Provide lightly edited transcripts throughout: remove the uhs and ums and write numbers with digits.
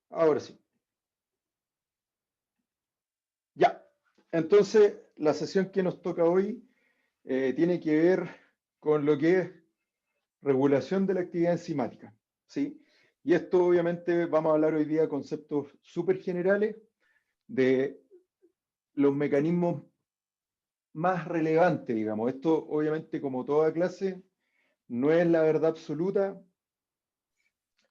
Ahora sí. Ya. Entonces, la sesión que nos toca hoy tiene que ver con lo que es regulación de la actividad enzimática, ¿sí? Y esto obviamente vamos a hablar hoy día de conceptos súper generales de los mecanismos más relevantes, digamos. Esto obviamente como toda clase no es la verdad absoluta,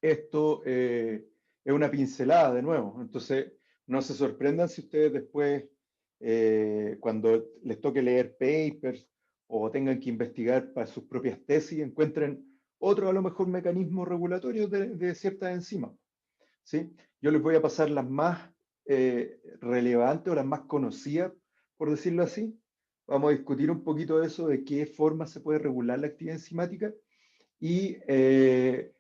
esto es una pincelada de nuevo, entonces no se sorprendan si ustedes después, cuando les toque leer papers o tengan que investigar para sus propias tesis, encuentren otro a lo mejor mecanismo regulatorio de ciertas enzimas, ¿sí? Yo les voy a pasar las más relevantes o las más conocidas, por decirlo así. Vamos a discutir un poquito de eso, de qué forma se puede regular la actividad enzimática y es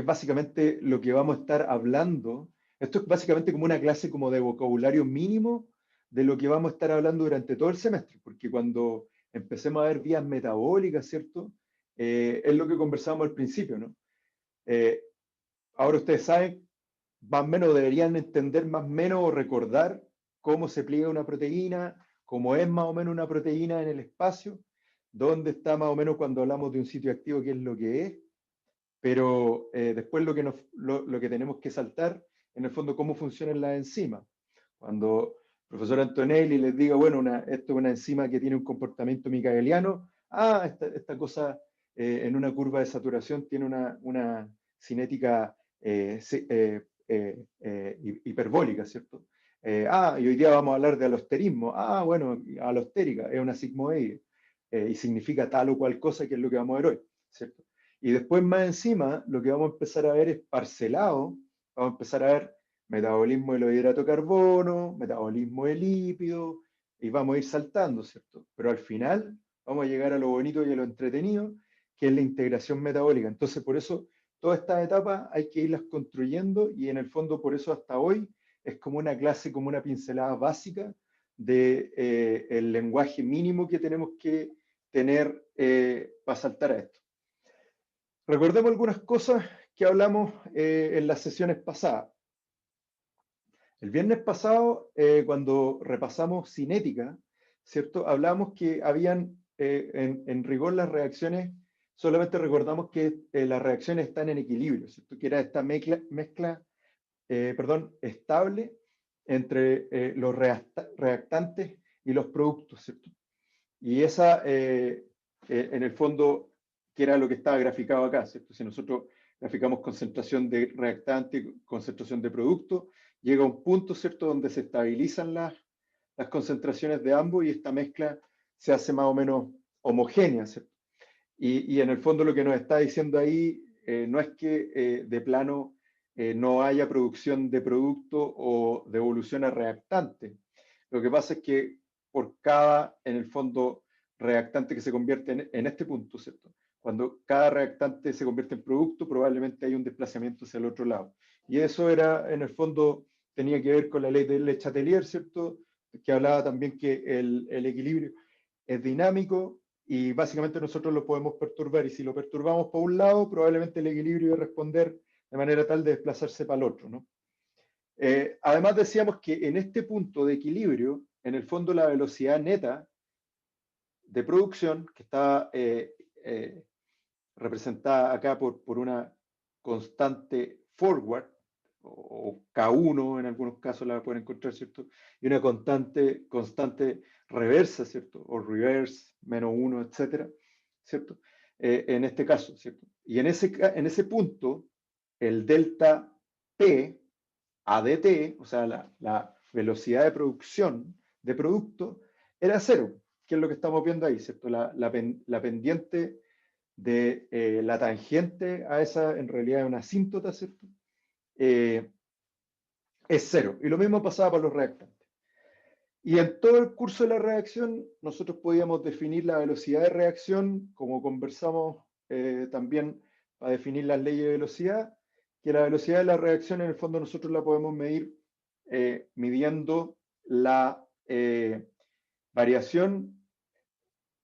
básicamente lo que vamos a estar hablando. Esto es básicamente como una clase como de vocabulario mínimo de lo que vamos a estar hablando durante todo el semestre, porque cuando empecemos a ver vías metabólicas, ¿cierto? Es lo que conversábamos al principio, ¿no? Eh, Ahora ustedes saben, más o menos deberían entender más o menos o recordar cómo se pliega una proteína, cómo es más o menos una proteína en el espacio, dónde está más o menos cuando hablamos de un sitio activo, qué es lo que es, pero después lo que tenemos que saltar, en el fondo, cómo funcionan las enzimas. Cuando el profesor Antonelli les diga, bueno, esto es una enzima que tiene un comportamiento micaeliano, esta cosa en una curva de saturación tiene una cinética hiperbólica, ¿cierto? Y hoy día vamos a hablar de alosterismo. Bueno, alostérica es una sigmoide y significa tal o cual cosa que es lo que vamos a ver hoy, ¿cierto? Y después más encima, lo que vamos a empezar a ver es parcelado, vamos a empezar a ver metabolismo de los hidratos de carbono, metabolismo de lípidos, y vamos a ir saltando, ¿cierto? Pero al final vamos a llegar a lo bonito y a lo entretenido, que es la integración metabólica. Entonces, por eso, todas estas etapas hay que irlas construyendo y en el fondo, por eso hasta hoy, es como una clase, como una pincelada básica de el lenguaje mínimo que tenemos que tener para saltar a esto. Recordemos algunas cosas que hablamos en las sesiones pasadas. El viernes pasado, cuando repasamos cinética, ¿cierto? Hablamos que habían, en rigor, las reacciones, solamente recordamos que las reacciones están en equilibrio, ¿cierto? Que era esta mezcla, perdón, estable entre los reactantes y los productos, ¿cierto? Y esa, en el fondo, que era lo que estaba graficado acá, ¿cierto? Si nosotros graficamos concentración de reactante, concentración de producto, llega un punto, ¿cierto?, donde se estabilizan las concentraciones de ambos y esta mezcla se hace más o menos homogénea, ¿cierto? Y en el fondo lo que nos está diciendo ahí no es que de plano no haya producción de producto o de evolución a reactante. Lo que pasa es que por cada, en el fondo, reactante que se convierte en este punto, ¿cierto? Cuando cada reactante se convierte en producto, probablemente hay un desplazamiento hacia el otro lado. Y eso era, en el fondo, tenía que ver con la ley de Le Chatelier, ¿cierto? Que hablaba también que el equilibrio es dinámico y básicamente nosotros lo podemos perturbar y si lo perturbamos por un lado, probablemente el equilibrio va a responder de manera tal de desplazarse para el otro, ¿no? Además decíamos que en este punto de equilibrio, en el fondo la velocidad neta de producción, que está representada acá por una constante forward, o K1 en algunos casos la pueden encontrar, ¿cierto? Y una constante reversa, ¿cierto? O reverse, -1, etcétera, ¿cierto? En este caso, ¿cierto? Y en ese punto, el delta P, ADT, o sea, la velocidad de producción de producto, era cero, que es lo que estamos viendo ahí, ¿cierto? La pendiente de la tangente a esa, en realidad es una asíntota, ¿cierto? Eh, es cero. Y lo mismo pasaba para los reactantes. Y en todo el curso de la reacción, nosotros podíamos definir la velocidad de reacción, como conversamos también para definir las leyes de velocidad, que la velocidad de la reacción en el fondo nosotros la podemos medir midiendo la variación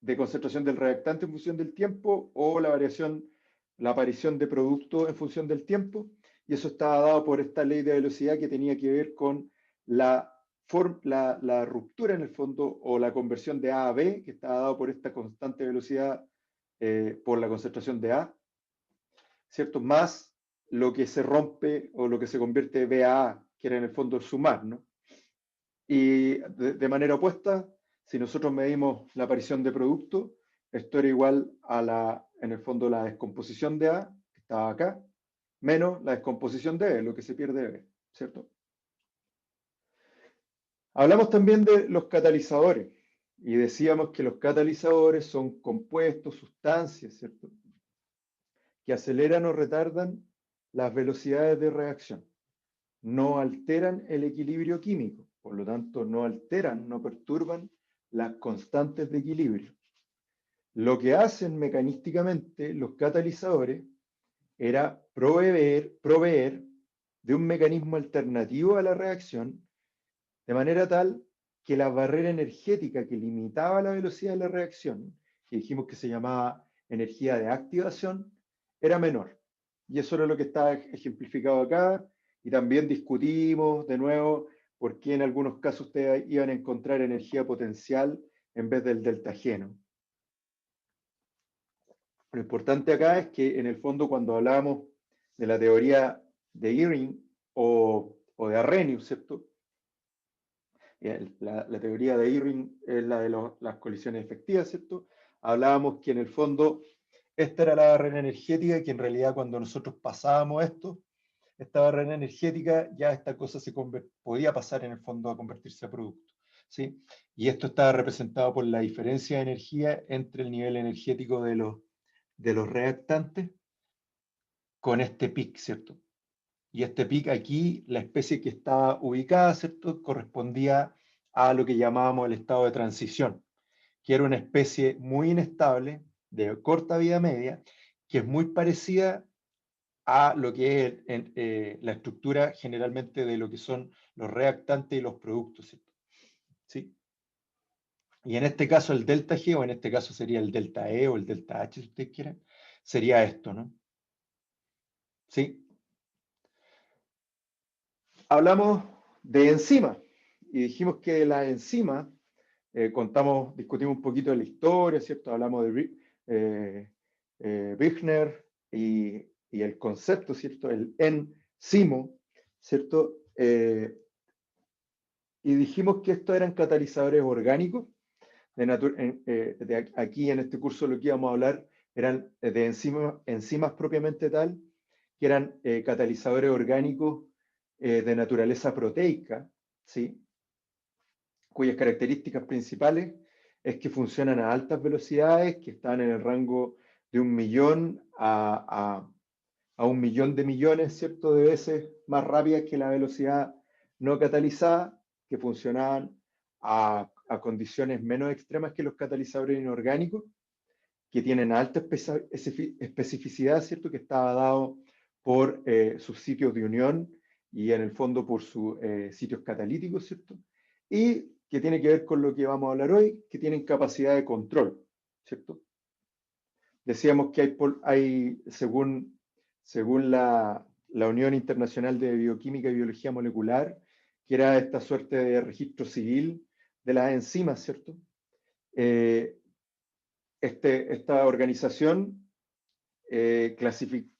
de concentración del reactante en función del tiempo o la aparición de producto en función del tiempo. y eso estaba dado por esta ley de velocidad que tenía que ver con la ruptura en el fondo o la conversión de A a B, que estaba dado por esta constante velocidad por la concentración de A, ¿cierto? Más lo que se rompe o lo que se convierte de B a A, que era en el fondo el sumar, ¿no? Y de manera opuesta, si nosotros medimos la aparición de producto, esto era igual a en el fondo, la descomposición de A, que estaba acá, menos la descomposición de B, lo que se pierde de B, ¿cierto? Hablamos también de los catalizadores y decíamos que los catalizadores son compuestos, sustancias, ¿cierto?, que aceleran o retardan las velocidades de reacción. No alteran el equilibrio químico, por lo tanto no alteran, no perturban las constantes de equilibrio. Lo que hacen mecanísticamente los catalizadores era proveer de un mecanismo alternativo a la reacción, de manera tal que la barrera energética que limitaba la velocidad de la reacción, que dijimos que se llamaba energía de activación, era menor. Y eso era lo que está ejemplificado acá, y también discutimos de nuevo por qué en algunos casos ustedes iban a encontrar energía potencial en vez del delta G, ¿no? Lo importante acá es que en el fondo cuando hablamos de la teoría de Eyring o de Arrhenius, ¿cierto? La teoría de Eyring es la de las colisiones efectivas, ¿cierto? Hablábamos que en el fondo esta era la barrera energética, que en realidad cuando nosotros pasábamos esta barrera energética, ya esta cosa podía pasar en el fondo a convertirse a producto, ¿sí? Y esto estaba representado por la diferencia de energía entre el nivel energético de los reactantes con este pic, ¿cierto? Y este pic aquí, la especie que estaba ubicada, ¿cierto?, correspondía a lo que llamábamos el estado de transición, que era una especie muy inestable, de corta vida media, que es muy parecida a lo que es la estructura generalmente de lo que son los reactantes y los productos, ¿cierto? ¿Sí? Y en este caso el delta G, o en este caso sería el delta E o el delta H, si ustedes quieren, sería esto, ¿no? ¿Sí? Hablamos de enzimas y dijimos que las enzimas, discutimos un poquito de la historia, ¿cierto? Hablamos de Büchner y el concepto, ¿cierto? El enzimo, ¿cierto? Y dijimos que estos eran catalizadores orgánicos. Aquí en este curso lo que íbamos a hablar eran de enzimas propiamente tal, que eran catalizadores orgánicos de naturaleza proteica, ¿sí?, cuyas características principales es que funcionan a altas velocidades, que están en el rango de 1.000.000 a 1.000.000 de millones, ¿cierto?, de veces más rápidas que la velocidad no catalizada, que funcionaban a condiciones menos extremas que los catalizadores inorgánicos, que tienen alta especificidad, ¿cierto?, que estaba dado por sus sitios de unión y en el fondo por sus sitios catalíticos, ¿cierto? Y que tiene que ver con lo que vamos a hablar hoy, que tienen capacidad de control, ¿cierto? Decíamos que según la Unión Internacional de Bioquímica y Biología Molecular, que era esta suerte de registro civil de las enzimas, ¿cierto? Esta organización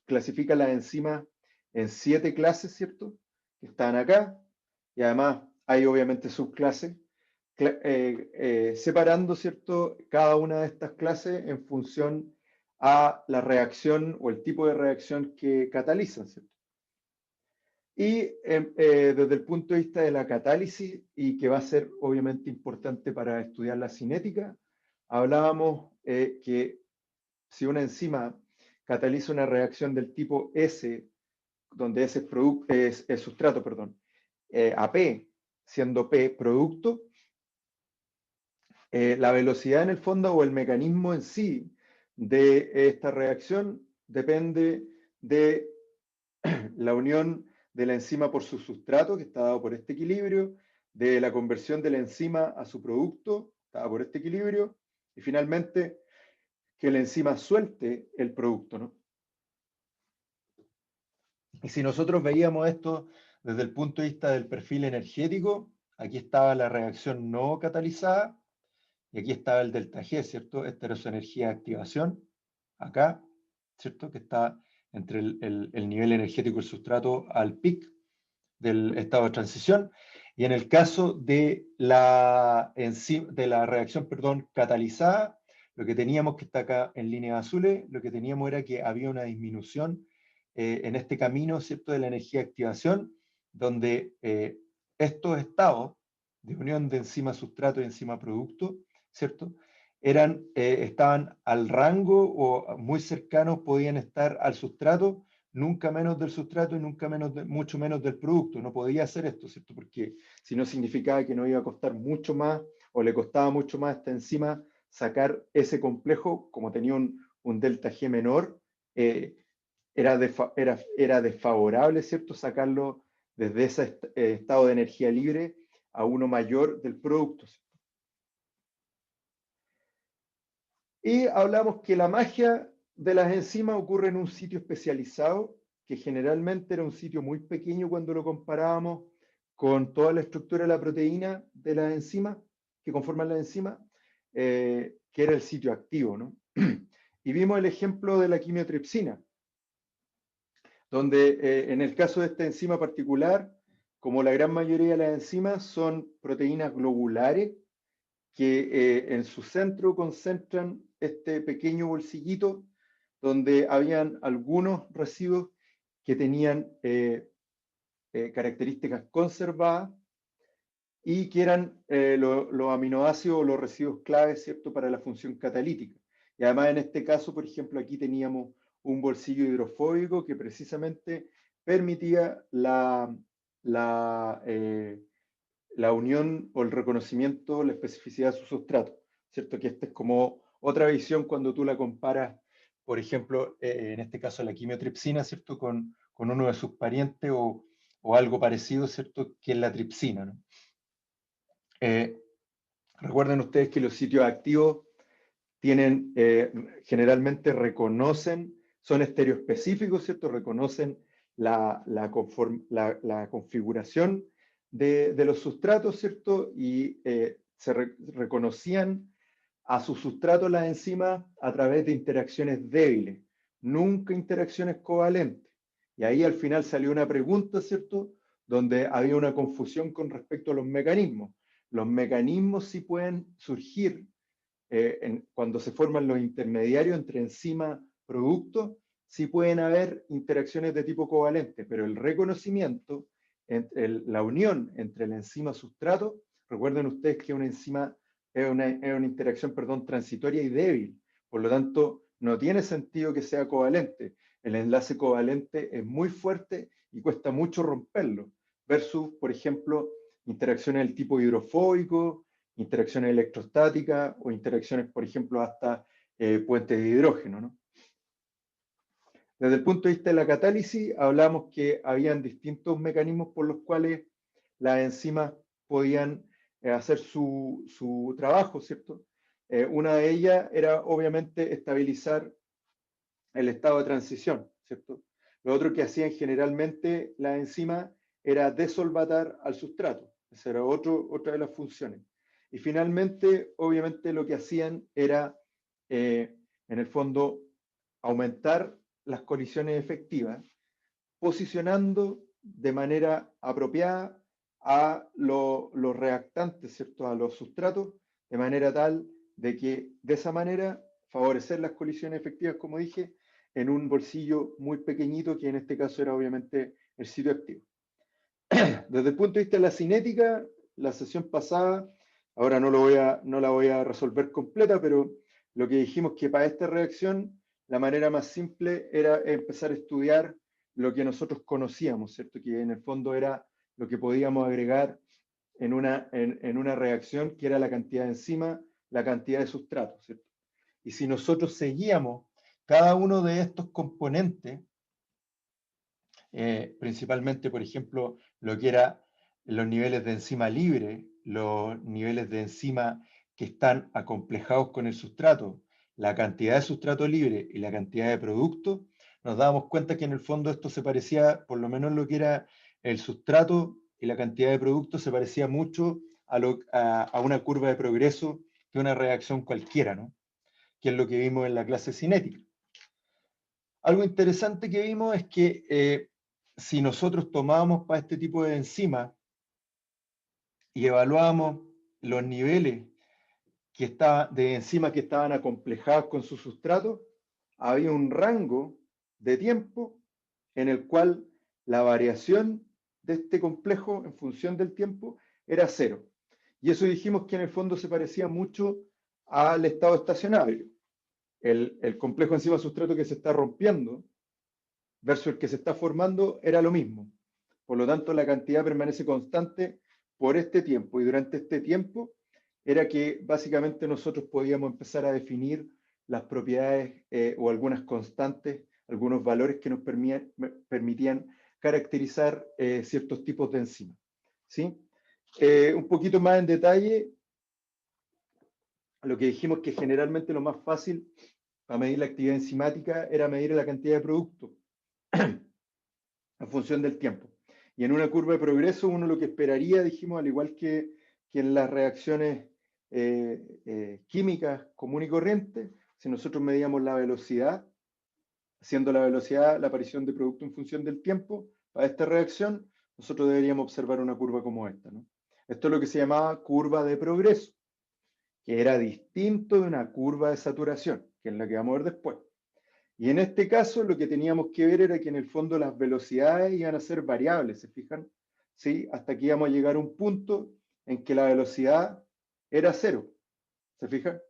clasifica las enzimas en 7 clases, ¿cierto?, que están acá, y además hay obviamente subclases, separando, ¿cierto?, cada una de estas clases en función a la reacción o el tipo de reacción que catalizan, ¿cierto? Y desde el punto de vista de la catálisis, y que va a ser obviamente importante para estudiar la cinética, hablábamos que si una enzima cataliza una reacción del tipo S, donde S es sustrato, perdón, a P, siendo P producto, la velocidad en el fondo o el mecanismo en sí de esta reacción depende de la unión de la enzima por su sustrato, que está dado por este equilibrio, de la conversión de la enzima a su producto, dado por este equilibrio, y finalmente que la enzima suelte el producto, ¿no? Y si nosotros veíamos esto desde el punto de vista del perfil energético, aquí estaba la reacción no catalizada, y aquí estaba el delta G, ¿cierto? Esta era su energía de activación, acá, ¿cierto? Que está entre el nivel energético del sustrato al pic del estado de transición. Y en el caso de la reacción, perdón, catalizada, lo que teníamos, que está acá en líneas azules, lo que teníamos era que había una disminución en este camino, ¿cierto?, de la energía de activación, donde estos estados de unión de enzima sustrato y enzima producto, ¿cierto?, estaban al rango o muy cercanos, podían estar al sustrato, nunca menos del sustrato y nunca mucho menos del producto. No podía hacer esto, ¿cierto? Porque si no significaba que no iba a costar mucho más o le costaba mucho más a esta enzima sacar ese complejo, como tenía un delta G menor, era desfavorable, ¿cierto? Sacarlo desde ese estado de energía libre a uno mayor del producto, ¿cierto? Y hablamos que la magia de las enzimas ocurre en un sitio especializado, que generalmente era un sitio muy pequeño cuando lo comparábamos con toda la estructura de la proteína de las enzimas que conforman las enzimas, que era el sitio activo, ¿no? Y vimos el ejemplo de la quimiotripsina, donde en el caso de esta enzima particular, como la gran mayoría de las enzimas son proteínas globulares que en su centro concentran este pequeño bolsillito donde habían algunos residuos que tenían características conservadas y que eran los aminoácidos o los residuos claves, ¿cierto?, para la función catalítica. Y además en este caso, por ejemplo, aquí teníamos un bolsillo hidrofóbico que precisamente permitía la unión o el reconocimiento, la especificidad de su sustrato, ¿cierto? Que esta es como otra visión cuando tú la comparas, por ejemplo, en este caso la quimiotripsina, ¿cierto? Con uno de sus parientes o algo parecido, ¿cierto? Que es la tripsina, ¿no? Recuerden ustedes que los sitios activos tienen, generalmente reconocen, son estereoespecíficos, ¿cierto? Reconocen la configuración de los sustratos, ¿cierto? Y reconocían a sus sustratos las enzimas a través de interacciones débiles, nunca interacciones covalentes. Y ahí al final salió una pregunta, ¿cierto?, donde había una confusión con respecto a los mecanismos. Los mecanismos sí pueden surgir cuando se forman los intermediarios entre enzima y producto, sí pueden haber interacciones de tipo covalente, pero el reconocimiento, la unión entre la enzima y sustrato, recuerden ustedes que una enzima es una interacción, perdón, transitoria y débil, por lo tanto, no tiene sentido que sea covalente. El enlace covalente es muy fuerte y cuesta mucho romperlo, versus, por ejemplo, interacciones del tipo hidrofóbico, interacciones electrostáticas o interacciones, por ejemplo, hasta puentes de hidrógeno, ¿no? Desde el punto de vista de la catálisis, hablamos que habían distintos mecanismos por los cuales las enzimas podían hacer su trabajo, ¿cierto? Una de ellas era obviamente estabilizar el estado de transición, ¿cierto? Lo otro que hacían generalmente las enzimas era desolvatar al sustrato. Esa era otra de las funciones. Y finalmente, obviamente, lo que hacían era, en el fondo, aumentar las colisiones efectivas, posicionando de manera apropiada a los reactantes, ¿cierto?, a los sustratos, de manera tal de que de esa manera favorecer las colisiones efectivas, como dije, en un bolsillo muy pequeñito, que en este caso era obviamente el sitio activo. Desde el punto de vista de la cinética, la sesión pasada, ahora no la voy a resolver completa, pero lo que dijimos que para esta reacción, la manera más simple era empezar a estudiar lo que nosotros conocíamos, ¿cierto? Que en el fondo era lo que podíamos agregar en una reacción, que era la cantidad de enzima, la cantidad de sustrato, ¿cierto? Y si nosotros seguíamos cada uno de estos componentes, principalmente, por ejemplo, lo que era los niveles de enzima libre, los niveles de enzima que están acomplejados con el sustrato, la cantidad de sustrato libre y la cantidad de producto, nos dábamos cuenta que en el fondo esto se parecía, por lo menos lo que era el sustrato y la cantidad de productos, se parecía mucho a una curva de progreso de una reacción cualquiera, ¿no? Que es lo que vimos en la clase cinética. Algo interesante que vimos es que si nosotros tomábamos para este tipo de enzimas y evaluábamos los niveles de enzimas que estaban acomplejadas con su sustrato, había un rango de tiempo en el cual la variación de este complejo en función del tiempo era cero. Y eso dijimos que en el fondo se parecía mucho al estado estacionario. El complejo enzima-sustrato que se está rompiendo versus el que se está formando era lo mismo. Por lo tanto, la cantidad permanece constante por este tiempo. Y durante este tiempo era que básicamente nosotros podíamos empezar a definir las propiedades o algunas constantes, algunos valores que nos permitían caracterizar ciertos tipos de enzimas. ¿Sí? Un poquito más en detalle, lo que dijimos que generalmente lo más fácil para medir la actividad enzimática era medir la cantidad de producto en función del tiempo. Y en una curva de progreso uno lo que esperaría, dijimos, al igual que en las reacciones químicas común y corriente, si nosotros medíamos la velocidad, haciendo la velocidad la aparición de producto en función del tiempo, para esta reacción nosotros deberíamos observar una curva como esta, ¿no? Esto es lo que se llamaba curva de progreso, que era distinto de una curva de saturación, que es la que vamos a ver después. Y en este caso lo que teníamos que ver era que en el fondo las velocidades iban a ser variables, ¿se fijan? ¿Sí? Hasta que íbamos a llegar a un punto en que la velocidad era cero, ¿se fijan?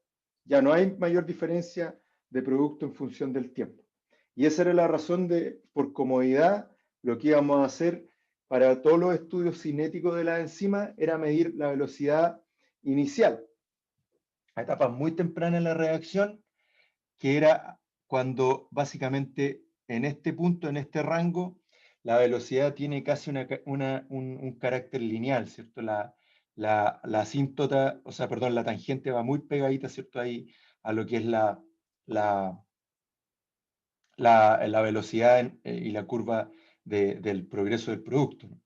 Ya no hay mayor diferencia de producto en función del tiempo. Y esa era la razón de, por comodidad, lo que íbamos a hacer para todos los estudios cinéticos de la enzima era medir la velocidad inicial, a etapas muy tempranas en la reacción, que era cuando básicamente en este punto, en este rango, la velocidad tiene casi un carácter lineal, ¿cierto? La asíntota, o sea, perdón, la tangente va muy pegadita, ¿cierto? Ahí a lo que es la velocidad y la curva del progreso del producto, ¿no?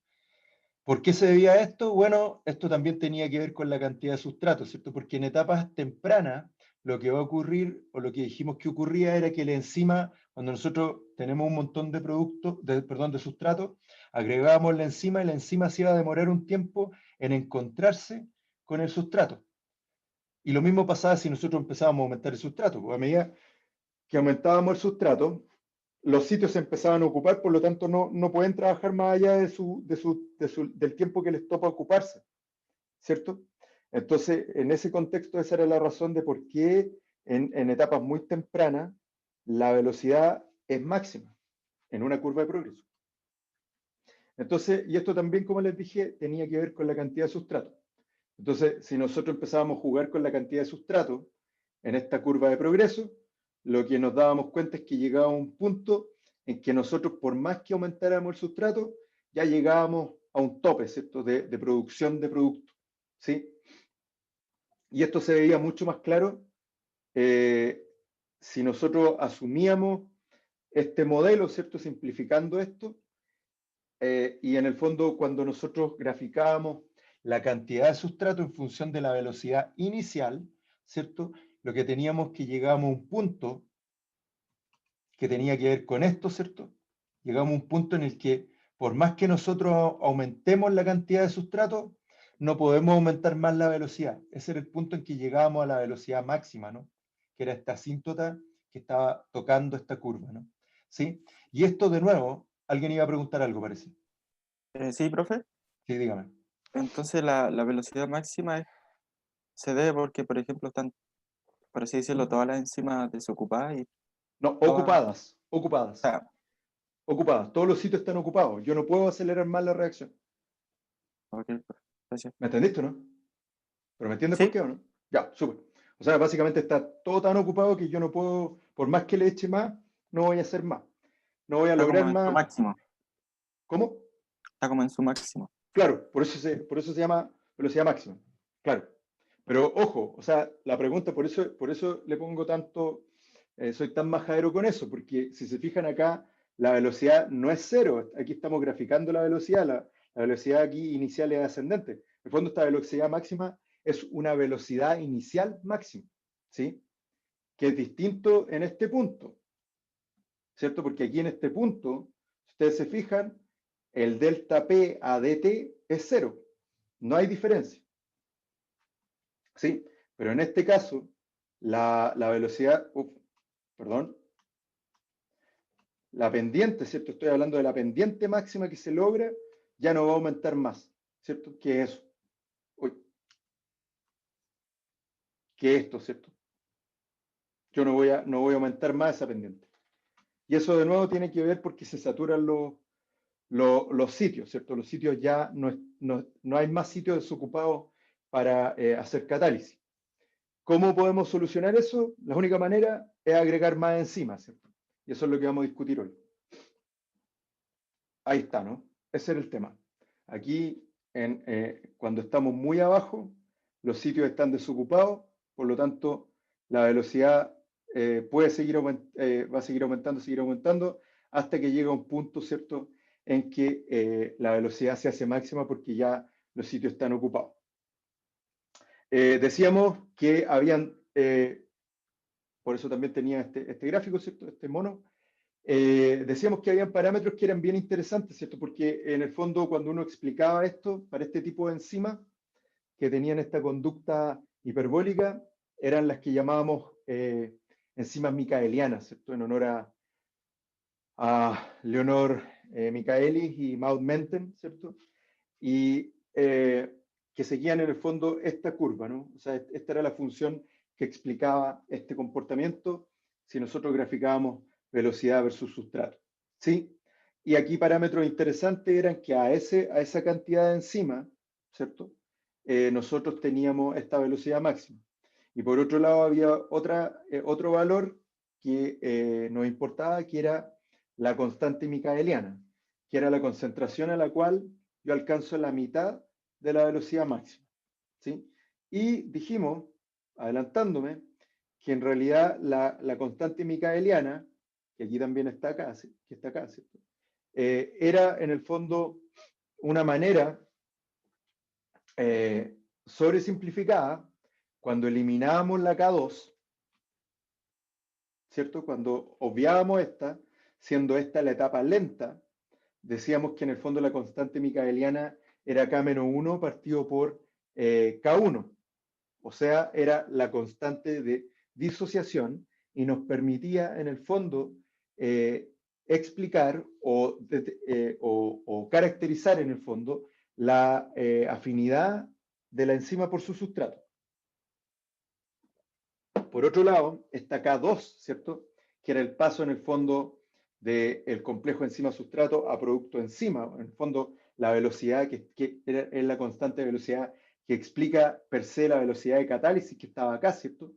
¿Por qué se debía a esto? Bueno, esto también tenía que ver con la cantidad de sustrato, ¿cierto? Porque en etapas tempranas lo que va a ocurrir, o lo que dijimos que ocurría, era que la enzima, cuando nosotros tenemos un montón de productos, perdón, de sustrato, agregábamos la enzima y la enzima se iba a demorar un tiempo en encontrarse con el sustrato. Y lo mismo pasaba si nosotros empezábamos a aumentar el sustrato. Pues a medida que aumentábamos el sustrato, los sitios se empezaban a ocupar, por lo tanto no pueden trabajar más allá del tiempo que les toca ocuparse, ¿cierto? Entonces, en ese contexto, esa era la razón de por qué en etapas muy tempranas la velocidad es máxima en una curva de progreso. Entonces, y esto también, como les dije, tenía que ver con la cantidad de sustrato. Entonces, si nosotros empezábamos a jugar con la cantidad de sustrato en esta curva de progreso, lo que nos dábamos cuenta es que llegaba a un punto en que nosotros, por más que aumentáramos el sustrato, ya llegábamos a un tope, ¿cierto?, de producción de producto, ¿sí? Y esto se veía mucho más claro si nosotros asumíamos este modelo, ¿cierto?, simplificando esto, y en el fondo cuando nosotros graficábamos la cantidad de sustrato en función de la velocidad inicial, ¿cierto?, lo que teníamos que llegábamos a un punto que tenía que ver con esto, ¿cierto? Llegamos a un punto en el que por más que nosotros aumentemos la cantidad de sustrato, no podemos aumentar más la velocidad. Ese era el punto en que llegábamos a la velocidad máxima, ¿no? Que era esta asíntota que estaba tocando esta curva, ¿no? ¿Sí? Y esto de nuevo, alguien iba a preguntar algo, parece. Sí, profe. Sí, dígame. Entonces la velocidad máxima se debe porque, por ejemplo, están, por así decirlo, todas las enzimas desocupadas y No, todas... ocupadas. Ah, Ocupadas. Todos los sitios están ocupados. Yo no puedo acelerar más la reacción. ok, profe, gracias. ¿Me entendiste, no? ¿Pero me entiendes por Sí, qué o no? Ya, súper. O sea, básicamente está todo tan ocupado que yo no puedo, por más que le eche más, no voy a hacer más. No voy a está lograr como en su más. máximo. ¿Cómo? Está como en su máximo. Claro, por eso se llama velocidad máxima. Claro. Pero ojo, o sea, la pregunta, por eso le pongo soy tan majadero con eso, porque si se fijan acá, la velocidad no es cero. Aquí estamos graficando la velocidad. La velocidad aquí inicial es ascendente. En el fondo, esta velocidad máxima es una velocidad inicial máxima, ¿sí? Que es distinto en este punto, ¿cierto? Porque aquí en este punto, si ustedes se fijan, el delta P a dt es cero. No hay diferencia, ¿sí? Pero en este caso, la velocidad, perdón, la pendiente, ¿cierto? Estoy hablando de la pendiente máxima que se logra, ya no va a aumentar más, ¿cierto? Que eso. Uy, que esto, ¿cierto? Yo no voy a aumentar más esa pendiente. Y eso de nuevo tiene que ver porque se saturan los sitios, ¿cierto? Los sitios ya no hay más sitios desocupados para hacer catálisis. ¿Cómo podemos solucionar eso? La única manera es agregar más enzimas, ¿cierto? Y eso es lo que vamos a discutir hoy. Ahí está, ¿no? Ese era el tema. Aquí, cuando estamos muy abajo, los sitios están desocupados, por lo tanto, la velocidad va a seguir aumentando, hasta que llega un punto, ¿cierto?, en que la velocidad se hace máxima porque ya los sitios están ocupados. Decíamos que habían, por eso también tenía este gráfico, ¿cierto?, este mono. Decíamos que habían parámetros que eran bien interesantes, ¿cierto? Porque en el fondo cuando uno explicaba esto para este tipo de enzimas que tenían esta conducta hiperbólica, eran las que llamábamos enzimas micaelianas, ¿cierto? En honor a Leonor Michaelis y Maud Menten, ¿cierto? Y que seguían en el fondo esta curva, ¿no? O sea, esta era la función que explicaba este comportamiento si nosotros graficábamos velocidad versus sustrato, ¿sí? Y aquí parámetros interesantes eran que a esa cantidad de enzima, ¿cierto? Nosotros teníamos esta velocidad máxima. Y por otro lado había otro valor que nos importaba, que era la constante micaeliana, que era la concentración a la cual yo alcanzo la mitad de la velocidad máxima, ¿sí? Y dijimos, adelantándome, que en realidad la constante micaeliana, que aquí también está acá, ¿sí? Que está acá, ¿cierto? Era en el fondo una manera sobresimplificada cuando eliminábamos la K2, ¿cierto? Cuando obviábamos esta, siendo esta la etapa lenta, decíamos que en el fondo la constante micaeliana era K-1 partido por K1. O sea, era la constante de disociación y nos permitía en el fondo explicar o caracterizar en el fondo la afinidad de la enzima por su sustrato. Por otro lado, está K2, ¿cierto? Que era el paso en el fondo del complejo enzima-sustrato a producto enzima. En el fondo, la velocidad es la constante de velocidad que explica per se la velocidad de catálisis que estaba acá, ¿cierto?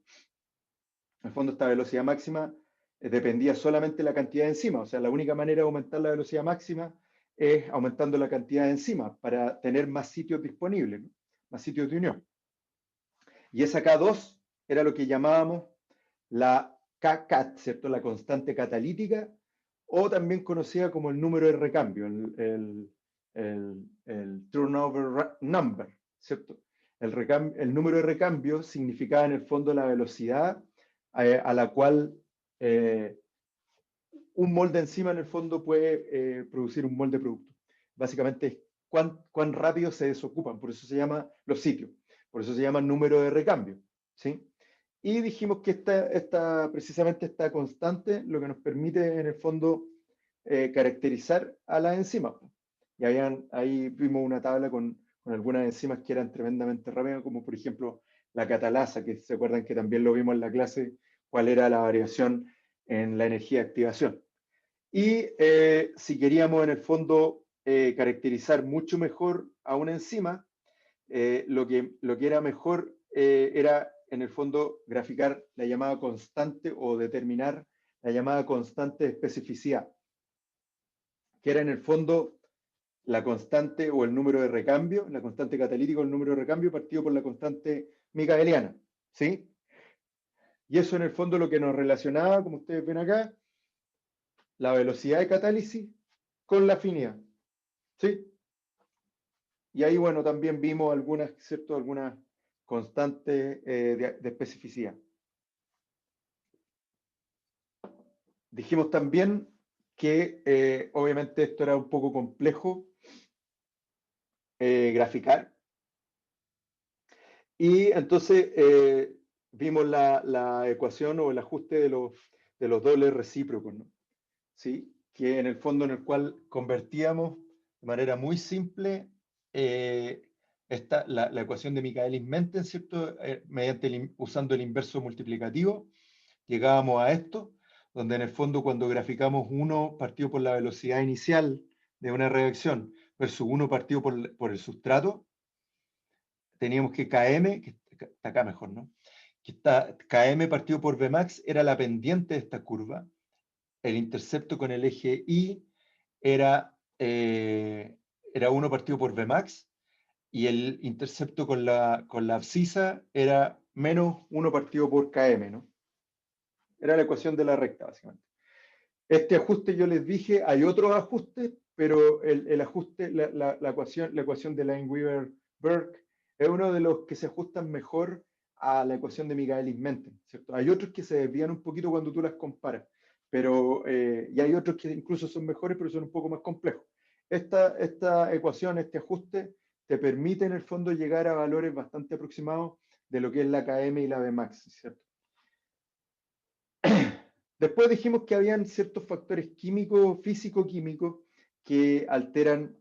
En el fondo, esta velocidad máxima dependía solamente de la cantidad de enzimas. O sea, la única manera de aumentar la velocidad máxima es aumentando la cantidad de enzimas para tener más sitios disponibles, ¿no? Más sitios de unión. Y esa K2 era lo que llamábamos la KCAT, ¿cierto? La constante catalítica, o también conocida como el número de recambio, el turnover number, ¿cierto? El número de recambio significaba en el fondo la velocidad a la cual un mol de enzima en el fondo puede producir un mol de producto. Básicamente es cuán rápido se desocupan, por eso se llama los sitios, por eso se llama número de recambio, ¿sí? Y dijimos que precisamente esta constante lo que nos permite en el fondo caracterizar a las enzimas. Y ahí vimos una tabla con algunas enzimas que eran tremendamente rápidas, como por ejemplo la catalasa, que se acuerdan que también lo vimos en la clase, cuál era la variación en la energía de activación. Y si queríamos en el fondo caracterizar mucho mejor a una enzima, lo que era mejor era en el fondo graficar la llamada constante o determinar la llamada constante de especificidad, que era en el fondo la constante o el número de recambio, la constante catalítica o el número de recambio partido por la constante micaeliana, ¿sí? Y eso en el fondo lo que nos relacionaba, como ustedes ven acá, la velocidad de catálisis con la afinidad. ¿Sí? Y ahí, bueno, también vimos algunas, ¿cierto? Algunas constantes de especificidad. Dijimos también que obviamente esto era un poco complejo graficar. Y entonces vimos la ecuación o el ajuste de los dobles recíprocos, ¿no? ¿Sí? Que en el fondo en el cual convertíamos de manera muy simple la ecuación de Michaelis-Menten, ¿cierto? Usando el inverso multiplicativo, llegábamos a esto, donde en el fondo cuando graficamos 1 partido por la velocidad inicial de una reacción versus 1 partido por el sustrato, teníamos que Km, que está acá mejor, ¿no? Que Km partido por Vmax era la pendiente de esta curva, el intercepto con el eje Y era 1 partido por Vmax, y el intercepto con la abscisa era menos 1 partido por Km, ¿no? Era la ecuación de la recta, básicamente. Este ajuste yo les dije, hay otros ajustes, pero el ajuste, la ecuación de Lineweaver-Burke es uno de los que se ajustan mejor a la ecuación de Michaelis-Menten, ¿cierto? Hay otros que se desvían un poquito cuando tú las comparas, pero, y hay otros que incluso son mejores, pero son un poco más complejos. Esta ecuación, este ajuste, te permite en el fondo llegar a valores bastante aproximados de lo que es la Km y la Vmax, ¿cierto? Después dijimos que habían ciertos factores químicos, físico-químicos, que alteran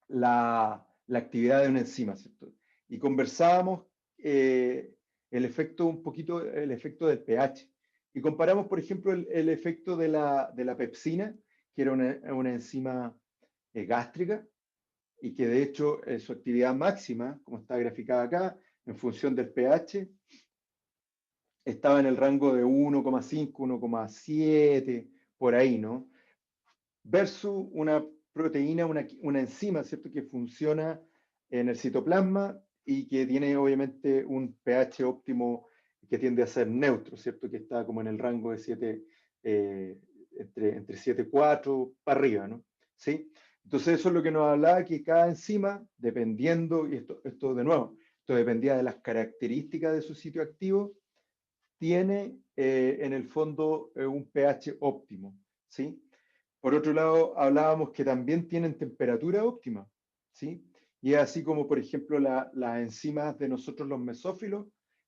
la actividad de una enzima, ¿cierto? Y conversábamos el efecto del pH. Y comparamos, por ejemplo, el efecto de la pepsina, que era una enzima gástrica, y que de hecho su actividad máxima, como está graficada acá, en función del pH, estaba en el rango de 1,5, 1,7, por ahí, ¿no? Versus una proteína, una enzima, ¿cierto? Que funciona en el citoplasma y que tiene obviamente un pH óptimo que tiende a ser neutro, ¿cierto? Que está como en el rango de 7, entre 7,4 para arriba, ¿no? ¿Sí? Entonces eso es lo que nos hablaba, que cada enzima, dependiendo, y esto de nuevo, esto dependía de las características de su sitio activo, tiene en el fondo un pH óptimo, ¿sí? Por otro lado, hablábamos que también tienen temperatura óptima, ¿sí? Y así como, por ejemplo, las enzimas de nosotros los mesófilos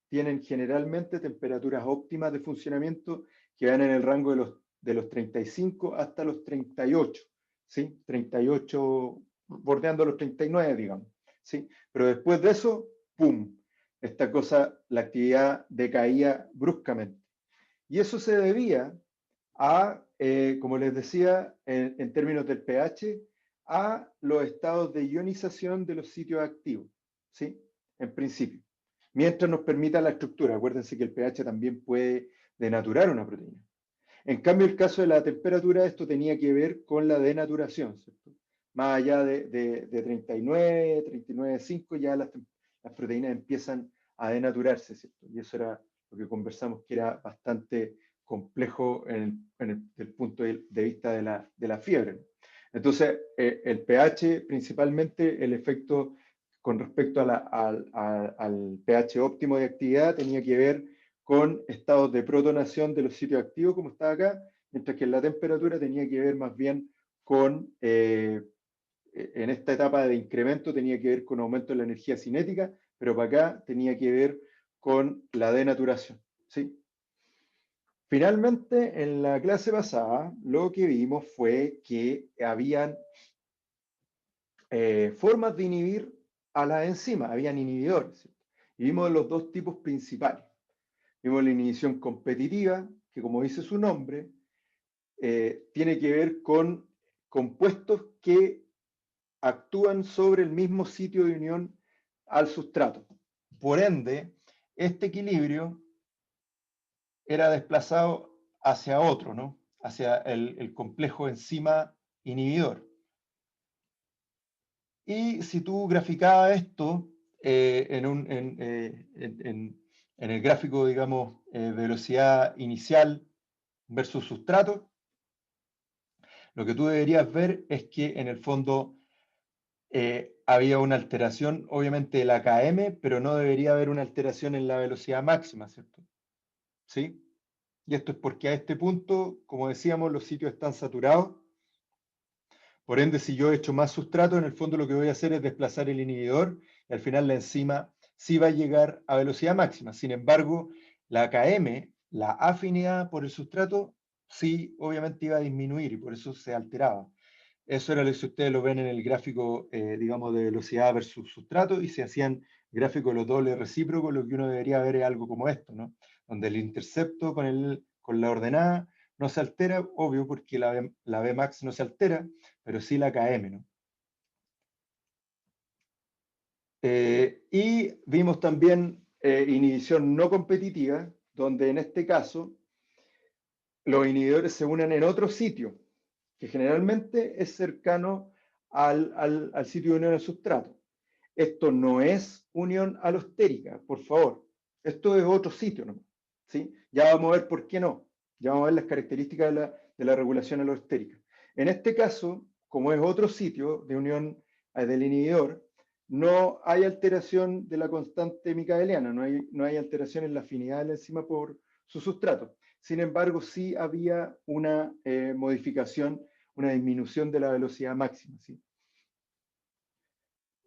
tienen generalmente temperaturas óptimas de funcionamiento que van en el rango de los 35 hasta los 38, ¿sí? 38, bordeando los 39, digamos, ¿sí? Pero después de eso, ¡pum! Esta cosa, la actividad decaía bruscamente. Y eso se debía a, como les decía, en términos del pH, a los estados de ionización de los sitios activos, ¿sí? En principio. Mientras nos permita la estructura. Acuérdense que el pH también puede denaturar una proteína. En cambio, el caso de la temperatura, esto tenía que ver con la denaturación, ¿cierto? Más allá de 39, 39,5, ya las proteínas empiezan a denaturarse, ¿cierto? Y eso era lo que conversamos, que era bastante complejo desde el punto de vista de la fiebre. Entonces, el pH, principalmente el efecto con respecto al pH óptimo de actividad, tenía que ver con estados de protonación de los sitios activos, como está acá, mientras que en la temperatura tenía que ver más bien con, en esta etapa de incremento, tenía que ver con aumento de la energía cinética, pero para acá tenía que ver con la denaturación, ¿sí? Finalmente, en la clase pasada, lo que vimos fue que habían formas de inhibir a las enzimas, habían inhibidores, ¿cierto? Y vimos los dos tipos principales. Vimos la inhibición competitiva, que como dice su nombre, tiene que ver con compuestos que actúan sobre el mismo sitio de unión al sustrato. Por ende, este equilibrio era desplazado hacia otro, ¿no? Hacia el complejo enzima inhibidor. Y si tú graficabas esto en en el gráfico, digamos, velocidad inicial versus sustrato, lo que tú deberías ver es que en el fondo había una alteración, obviamente, de la km, pero no debería haber una alteración en la velocidad máxima, ¿cierto? ¿Sí? Y esto es porque a este punto, como decíamos, los sitios están saturados. Por ende, si yo echo más sustrato, en el fondo lo que voy a hacer es desplazar el inhibidor y al final la enzima sí va a llegar a velocidad máxima. Sin embargo, la km, la afinidad por el sustrato, sí obviamente iba a disminuir y por eso se alteraba. Eso era lo que ustedes lo ven en el gráfico, digamos, de velocidad versus sustrato, y se hacían gráficos de los dobles recíprocos, lo que uno debería ver es algo como esto, ¿no? Donde el intercepto con la ordenada no se altera, obvio, porque la Vmax no se altera, pero sí la Km, ¿no? Y vimos también inhibición no competitiva, donde en este caso los inhibidores se unen en otro sitio, que generalmente es cercano al sitio de unión al sustrato. Esto no es unión alostérica, por favor. Esto es otro sitio, ¿no? ¿Sí? Ya vamos a ver por qué no. Ya vamos a ver las características de la regulación alostérica. En este caso, como es otro sitio de unión del inhibidor, no hay alteración de la constante micaeliana, no hay alteración en la afinidad de la enzima por su sustrato. Sin embargo, sí había una modificación, una disminución de la velocidad máxima, ¿sí?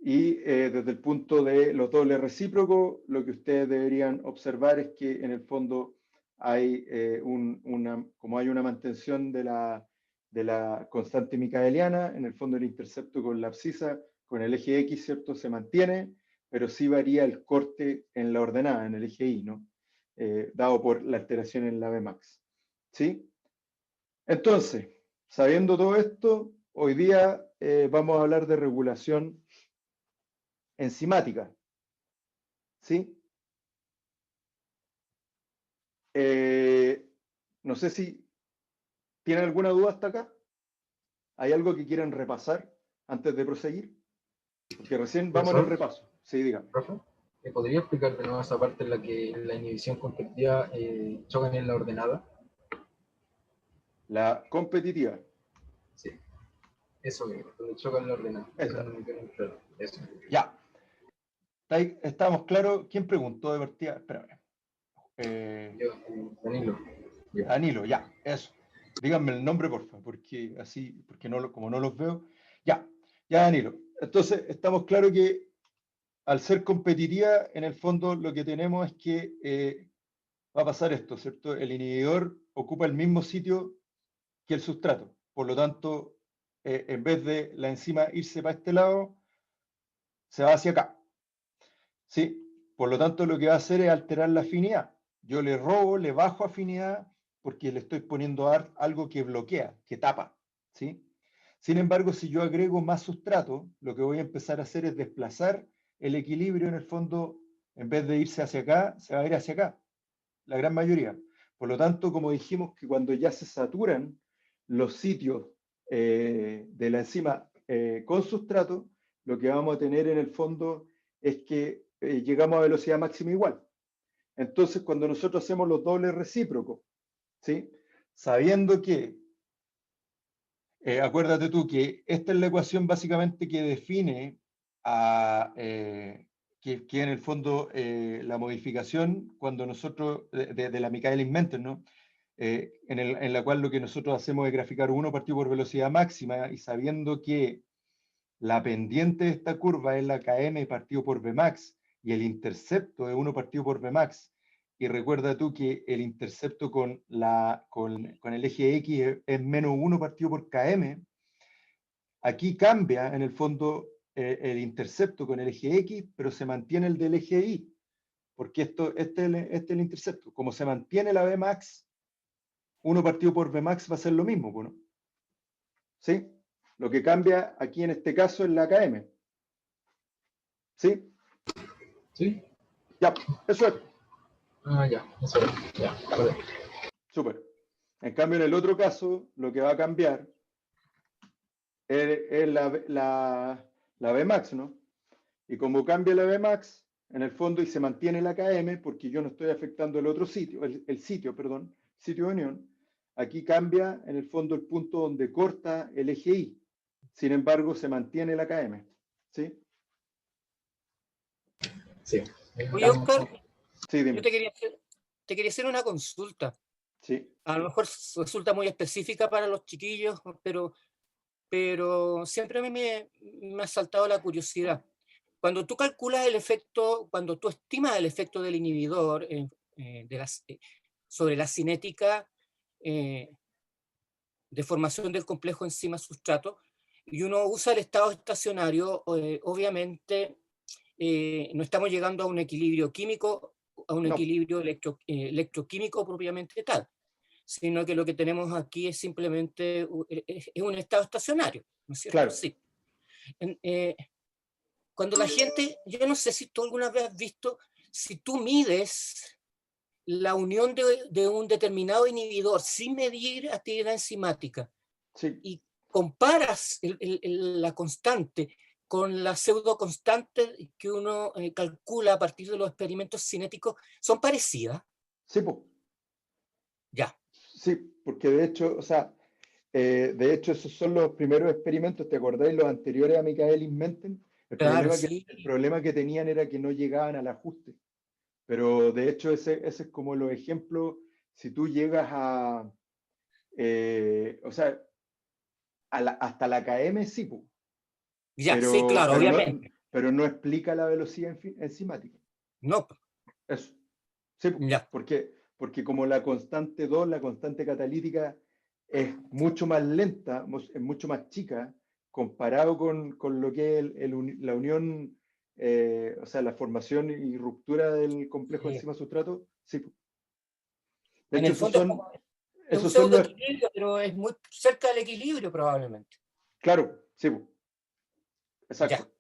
Y desde el punto de los dobles recíprocos, lo que ustedes deberían observar es que en el fondo hay como hay una mantención de la constante micaeliana, en el fondo el intercepto con la abscisa, con el eje X, ¿cierto? Se mantiene, pero sí varía el corte en la ordenada, en el eje Y, ¿no? Dado por la alteración en la Vmax. ¿Sí? Entonces, sabiendo todo esto, hoy día vamos a hablar de regulación enzimática. ¿Sí? No sé si tienen alguna duda hasta acá. ¿Hay algo que quieran repasar antes de proseguir? Porque recién vamos en el Profesor, repaso. Sí, dígame. profe, ¿me podría explicar de nuevo esa parte en la que la inhibición competitiva chocan en la ordenada? La competitiva. Sí, eso mismo, donde chocan en la ordenada. Eso Esta. no me queda claro. Eso. Ya. ¿Estamos claros? ¿Quién preguntó de partida? Espérame. Yo, Danilo. Ya. Danilo, ya. Eso. Díganme el nombre, por favor, porque así, porque no, como no los veo. Ya. Ya, Danilo. Entonces, estamos claros que al ser competitiva, en el fondo lo que tenemos es que va a pasar esto, ¿cierto? El inhibidor ocupa el mismo sitio que el sustrato. Por lo tanto, en vez de la enzima irse para este lado, se va hacia acá. ¿Sí? Por lo tanto, lo que va a hacer es alterar la afinidad. Yo le robo, le bajo afinidad porque le estoy poniendo algo que bloquea, que tapa. ¿Sí? Sin embargo, si yo agrego más sustrato, lo que voy a empezar a hacer es desplazar el equilibrio en el fondo, en vez de irse hacia acá, se va a ir hacia acá, la gran mayoría. Por lo tanto, como dijimos, que cuando ya se saturan los sitios de la enzima con sustrato, lo que vamos a tener en el fondo es que llegamos a velocidad máxima igual. Entonces, cuando nosotros hacemos los dobles recíprocos, ¿sí? Sabiendo que, acuérdate tú que esta es la ecuación básicamente que define que en el fondo la modificación cuando nosotros, de la Michaelis-Menten, ¿no? En la cual lo que nosotros hacemos es graficar 1 partido por velocidad máxima y sabiendo que la pendiente de esta curva es la Km partido por Vmax y el intercepto es 1 partido por Vmax. Y recuerda tú que el intercepto con el eje X es menos 1 partido por Km. Aquí cambia en el fondo el intercepto con el eje X, pero se mantiene el del eje Y, porque este es el intercepto. Como se mantiene la Vmax, 1 partido por Vmax va a ser lo mismo, ¿no? ¿Sí? Lo que cambia aquí en este caso es la Km. ¿Sí? ¿Sí? Ya, eso es. Ah, ya, eso es. Ya, vale. Súper. En cambio, en el otro caso, lo que va a cambiar es la Vmax, ¿no? Y como cambia la Vmax, en el fondo, y se mantiene la KM porque yo no estoy afectando el otro sitio, el sitio de unión. Aquí cambia, en el fondo, el punto donde corta el eje Y. Sin embargo, se mantiene la KM. ¿Sí? Sí. Oye, Oscar, Sí, yo dime. te quería hacer una consulta. Sí. A lo mejor resulta muy específica para los chiquillos, pero siempre a mí me ha saltado la curiosidad. Cuando tú calculas el efecto, cuando tú estimas el efecto del inhibidor sobre la cinética de formación del complejo enzima-sustrato, y uno usa el estado estacionario, obviamente no estamos llegando a un equilibrio químico, a un No. equilibrio electroquímico propiamente tal, sino que lo que tenemos aquí es simplemente es un estado estacionario, ¿no es cierto? Claro. Sí. Cuando la gente, yo no sé si tú alguna vez has visto, si tú mides la unión de un determinado inhibidor sin medir actividad enzimática Sí. y comparas la constante con la pseudoconstante que uno calcula a partir de los experimentos cinéticos, ¿son parecidas? Sí, po. Ya. Sí, porque de hecho, o sea, de hecho esos son los primeros experimentos, ¿te acordáis? Los anteriores a Michaelis-Menten. Claro, El sí. problema que tenían era que no llegaban al ajuste. Pero de hecho ese es como los ejemplos, si tú llegas a, o sea, hasta la KM sí, po, Ya, sí, claro, obviamente. pero no explica la velocidad enzimática. No, Eso. Sí, po, ya. porque como la constante 2, la constante catalítica, es mucho más lenta, es mucho más chica, comparado con lo que es la unión, o sea, la formación y ruptura del complejo Sí. enzima-sustrato. Sí, po. De En hecho, el fondo es un esos son los, pseudoequilibrio, pero es muy cerca del equilibrio probablemente. claro, sí, po, Ya. exacto.